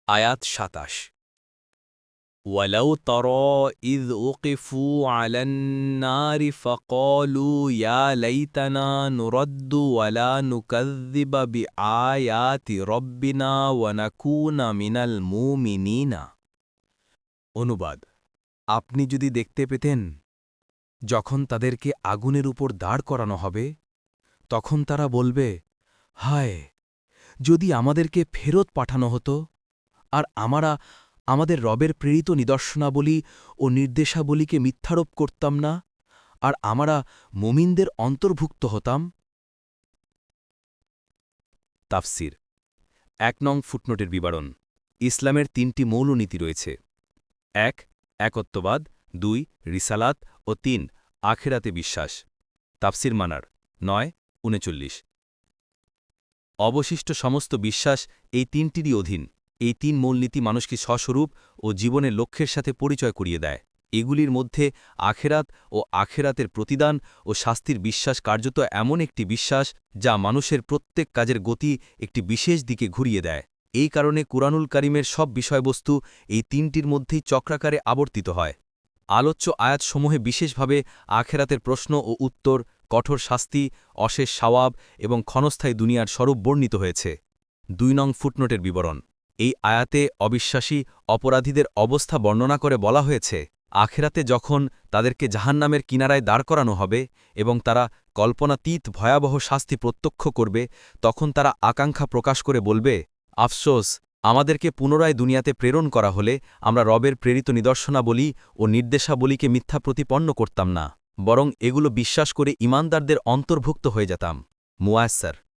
আয়াত ২৭ ওয়ালাউ তরা ইয উকিফু আলান নারি ফাকালু ইয়া লাইতানা নুরাদ্দু ওয়ালা নুকাযযিবা বিআয়াতি রাব্বিনা ওয়া নাকুনা মিনাল মুমিনিনা। অনুবাদ: আপনি যদি দেখতে পেতেন যখন তাদেরকে আগুনের উপর দাঁড় করানো হবে, তখন তারা বলবে, হায়, যদি আমাদেরকে ফেরত পাঠানো হতো আর আমরা আমাদের রবের প্রেরিত নিদর্শনাবলী ও নির্দেশাবলীকে মিথ্যারোপ করতাম না, আর আমরা মুমিনদের অন্তর্ভুক্ত হতাম। তাফসির ১ নং ফুটনোটের বিবরণ। ইসলামের ৩টি মৌলনীতি রয়েছে: ১ একত্ববাদ, ২ রিসালাত ও ৩ আখেরাতে বিশ্বাস। তাফসির মানার ৯-৩৯। অবশিষ্ট সমস্ত বিশ্বাস এই তিনটিরই অধীন। এই ৩ মূলনীতি মানুষকে স্বস্বরূপ ও জীবনের লক্ষ্যের সাথে পরিচয় করিয়ে দেয়। এগুলির মধ্যে আখেরাত ও আখেরাতের প্রতিদান ও শাস্তির বিশ্বাস কার্যত এমন একটি বিশ্বাস যা মানুষের প্রত্যেক কাজের গতি একটি বিশেষ দিকে ঘুরিয়ে দেয়। এই কারণে কুরআনুল কারীমের সব বিষয়বস্তু এই ৩টির মধ্যেই চক্রাকারে আবর্তিত হয়। আলোচ্য আয়াতসমূহে বিশেষভাবে আখেরাতের প্রশ্ন ও উত্তর, কঠোর শাস্তি, অশেষ সওয়াব এবং ক্ষণস্থায়ী দুনিয়ার স্বরূপ বর্ণিত হয়েছে। ২ নং ফুটনোটের বিবরণ। এই আয়াতে অবিশ্বাসী অপরাধীদের অবস্থা বর্ণনা করে বলা হয়েছে, আখেরাতে যখন তাদেরকে জাহান্নামের কিনারায় দাঁড় করানো হবে এবং তারা কল্পনাতীত ভয়াবহ শাস্তি প্রত্যক্ষ করবে, তখন তারা আকাঙ্ক্ষা প্রকাশ করে বলবে, আফসোস, আমাদেরকে পুনরায় দুনিয়াতে প্রেরণ করা হলে আমরা রবের প্রেরিত নিদর্শনাবলী ও নির্দেশাবলীকে মিথ্যা প্রতিপন্ন করতাম না, বরং এগুলো বিশ্বাস করে ঈমানদারদের অন্তর্ভুক্ত হয়ে যেতাম। মুয়ায়্যাসসার